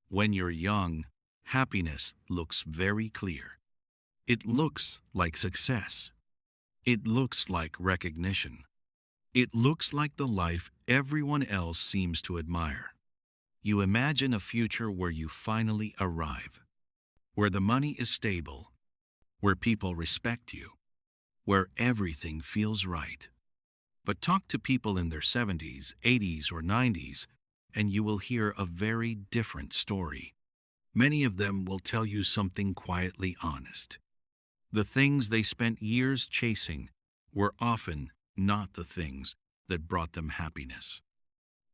When you're young, happiness looks very clear. It looks like success. It looks like recognition. It looks like the life everyone else seems to admire. You imagine a future where you finally arrive, where the money is stable, where people respect you, where everything feels right. But talk to people in their 70s, 80s, or 90s, and you will hear a very different story. Many of them will tell you something quietly honest. The things they spent years chasing were often not the things that brought them happiness.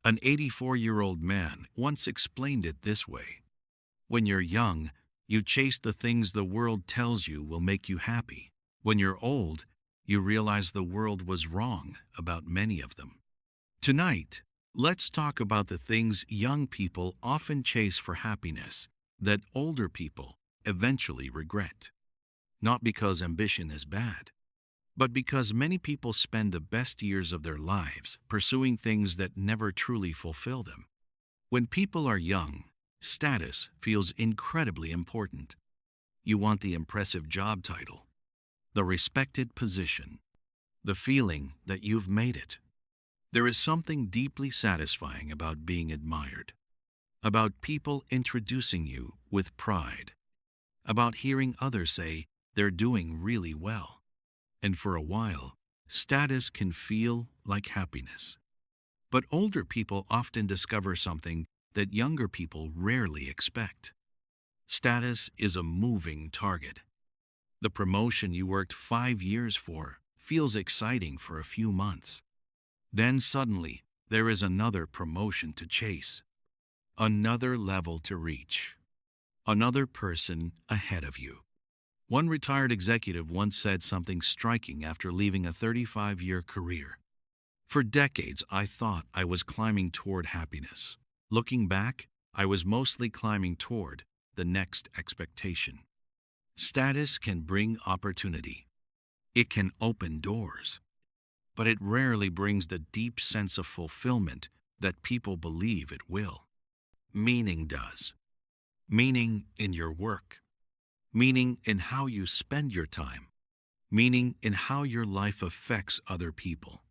An 84-year-old man once explained it this way: when you're young, you chase the things the world tells you will make you happy. When you're old, you realize the world was wrong about many of them. Tonight, let's talk about the things young people often chase for happiness that older people eventually regret. Not because ambition is bad, but because many people spend the best years of their lives pursuing things that never truly fulfill them. When people are young, status feels incredibly important. You want the impressive job title, the respected position, the feeling that you've made it. There is something deeply satisfying about being admired, about people introducing you with pride, about hearing others say they're doing really well. And for a while, status can feel like happiness. But older people often discover something that younger people rarely expect. Status is a moving target. The promotion you worked 5 years for feels exciting for a few months. Then suddenly, there is another promotion to chase, another level to reach, another person ahead of you. One retired executive once said something striking after leaving a 35-year career. For decades, I thought I was climbing toward happiness. Looking back, I was mostly climbing toward the next expectation. Status can bring opportunity. It can open doors. But it rarely brings the deep sense of fulfillment that people believe it will. Meaning does. Meaning in your work. Meaning in how you spend your time. Meaning in how your life affects other people.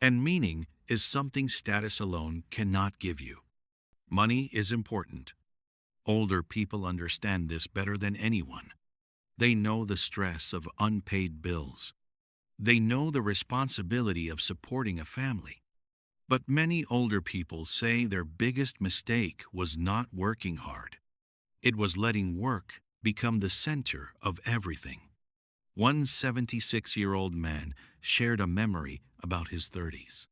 And meaning is something status alone cannot give you. Money is important. Older people understand this better than anyone. They know the stress of unpaid bills. They know the responsibility of supporting a family. But many older people say their biggest mistake was not working hard. It was letting work become the center of everything. One 76-year-old man shared a memory about his 30s.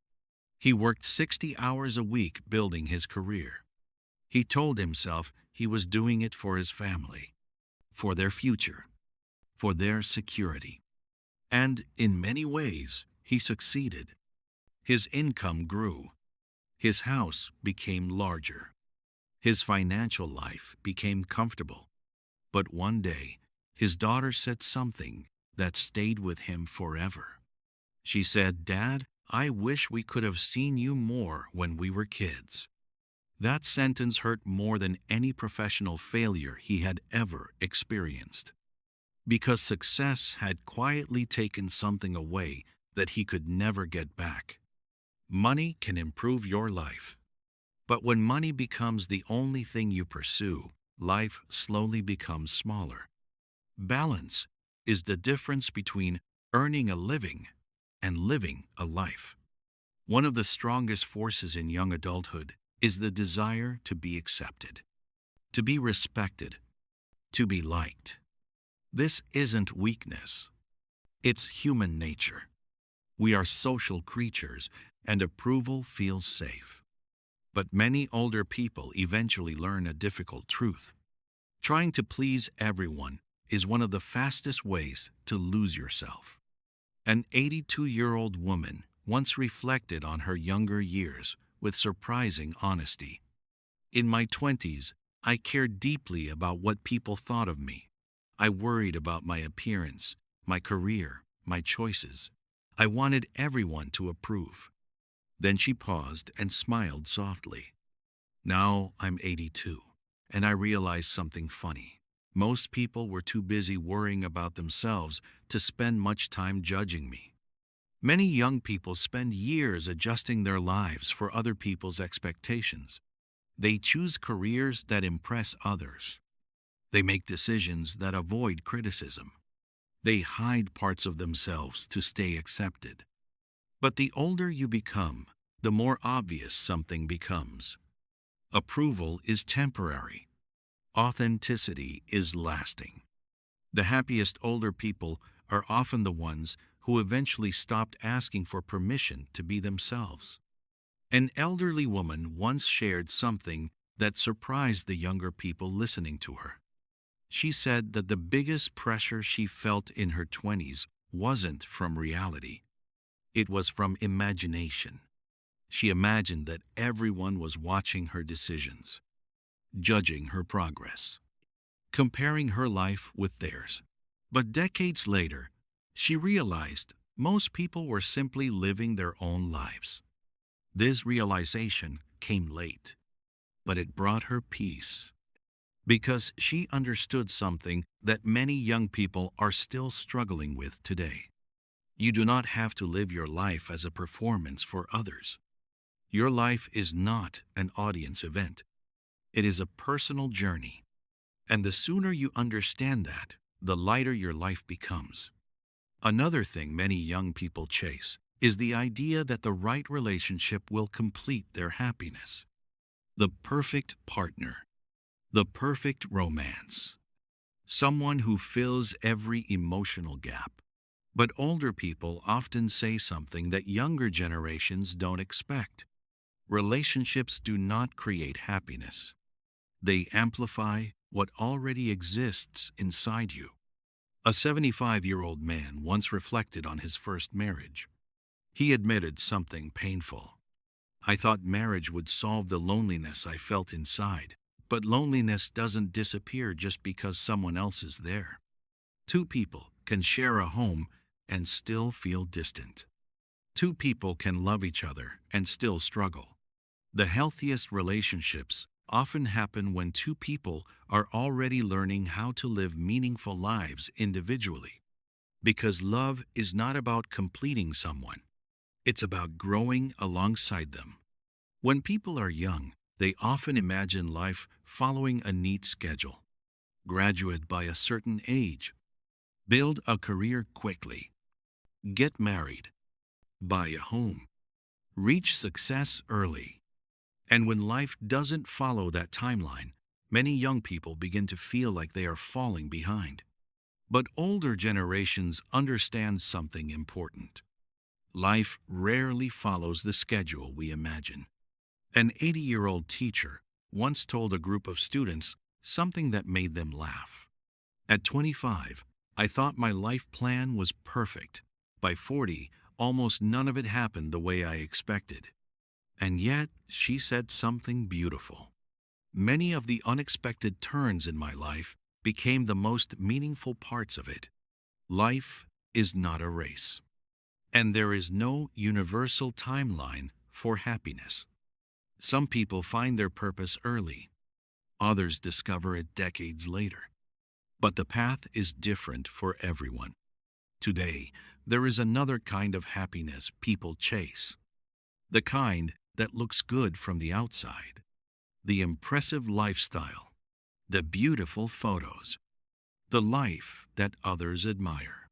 He worked 60 hours a week building his career. He told himself he was doing it for his family, for their future, for their security. And in many ways, he succeeded. His income grew. His house became larger. His financial life became comfortable. But one day, his daughter said something that stayed with him forever. She said, "Dad, I wish we could have seen you more when we were kids." That sentence hurt more than any professional failure he had ever experienced. Because success had quietly taken something away that he could never get back. Money can improve your life. But when money becomes the only thing you pursue, life slowly becomes smaller. Balance is the difference between earning a living and living a life. One of the strongest forces in young adulthood is the desire to be accepted, to be respected, to be liked. This isn't weakness. It's human nature. We are social creatures, and approval feels safe. But many older people eventually learn a difficult truth. Trying to please everyone is one of the fastest ways to lose yourself. An 82-year-old woman once reflected on her younger years with surprising honesty. In my 20s, I cared deeply about what people thought of me. I worried about my appearance, my career, my choices. I wanted everyone to approve. Then she paused and smiled softly. Now I'm 82, and I realized something funny. Most people were too busy worrying about themselves to spend much time judging me. Many young people spend years adjusting their lives for other people's expectations. They choose careers that impress others. They make decisions that avoid criticism. They hide parts of themselves to stay accepted. But the older you become, the more obvious something becomes. Approval is temporary. Authenticity is lasting. The happiest older people are often the ones who eventually stopped asking for permission to be themselves. An elderly woman once shared something that surprised the younger people listening to her. She said that the biggest pressure she felt in her 20s wasn't from reality. It was from imagination. She imagined that everyone was watching her decisions, judging her progress, comparing her life with theirs. But decades later, she realized most people were simply living their own lives. This realization came late, but it brought her peace because she understood something that many young people are still struggling with today. You do not have to live your life as a performance for others. Your life is not an audience event. It is a personal journey. And the sooner you understand that, the lighter your life becomes. Another thing many young people chase is the idea that the right relationship will complete their happiness. The perfect partner. The perfect romance. Someone who fills every emotional gap. But older people often say something that younger generations don't expect. Relationships do not create happiness. They amplify what already exists inside you. A 75-year-old man once reflected on his first marriage. He admitted something painful. I thought marriage would solve the loneliness I felt inside, but loneliness doesn't disappear just because someone else is there. Two people can share a home and still feel distant. Two people can love each other and still struggle. The healthiest relationships often happen when two people are already learning how to live meaningful lives individually. Because love is not about completing someone. It's about growing alongside them. When people are young, they often imagine life following a neat schedule. Graduate by a certain age. Build a career quickly. Get married. Buy a home. Reach success early. And when life doesn't follow that timeline, many young people begin to feel like they are falling behind. But older generations understand something important. Life rarely follows the schedule we imagine. An 80-year-old teacher once told a group of students something that made them laugh. At 25, I thought my life plan was perfect. By 40, almost none of it happened the way I expected. And yet, she said something beautiful. Many of the unexpected turns in my life became the most meaningful parts of it. Life is not a race. And there is no universal timeline for happiness. Some people find their purpose early. Others discover it decades later. But the path is different for everyone. Today, there is another kind of happiness people chase. The kind that looks good from the outside. The impressive lifestyle. The beautiful photos. The life that others admire.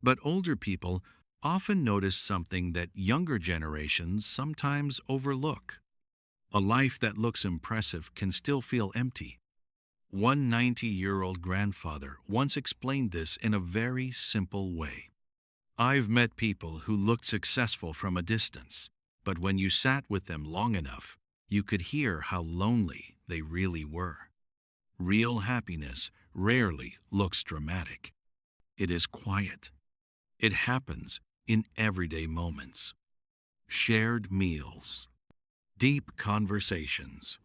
But older people often notice something that younger generations sometimes overlook. A life that looks impressive can still feel empty. One 90-year-old grandfather once explained this in a very simple way. I've met people who looked successful from a distance, but when you sat with them long enough, you could hear how lonely they really were. Real happiness rarely looks dramatic. It is quiet. It happens in everyday moments. Shared meals. Deep conversations.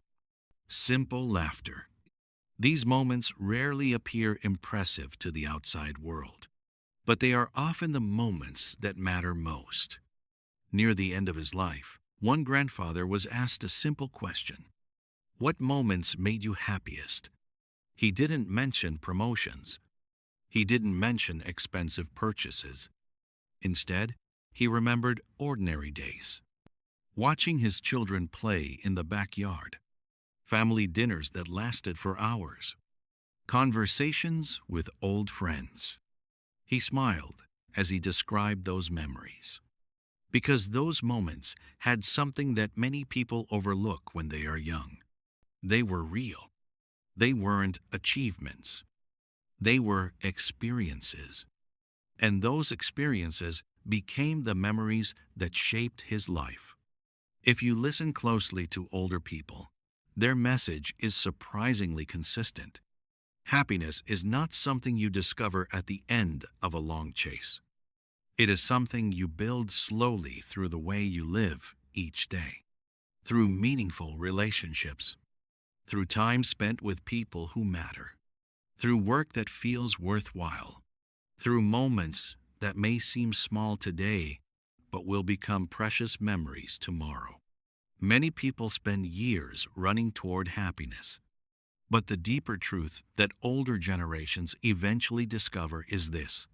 Simple laughter. These moments rarely appear impressive to the outside world, but they are often the moments that matter most. Near the end of his life, one grandfather was asked a simple question. What moments made you happiest? He didn't mention promotions. He didn't mention expensive purchases. Instead, he remembered ordinary days. Watching his children play in the backyard. Family dinners that lasted for hours. Conversations with old friends. He smiled as he described those memories. Because those moments had something that many people overlook when they are young. They were real. They weren't achievements. They were experiences. And those experiences became the memories that shaped his life. If you listen closely to older people, their message is surprisingly consistent. Happiness is not something you discover at the end of a long chase. It is something you build slowly through the way you live each day, through meaningful relationships, through time spent with people who matter, through work that feels worthwhile, through moments that may seem small today but will become precious memories tomorrow. Many people spend years running toward happiness, but the deeper truth that older generations eventually discover is this: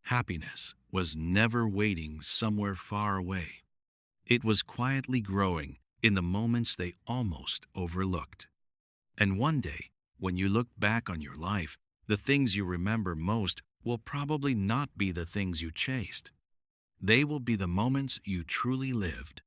happiness was never waiting somewhere far away. It was quietly growing in the moments they almost overlooked. And one day, when you look back on your life, the things you remember most will probably not be the things you chased. They will be the moments you truly lived,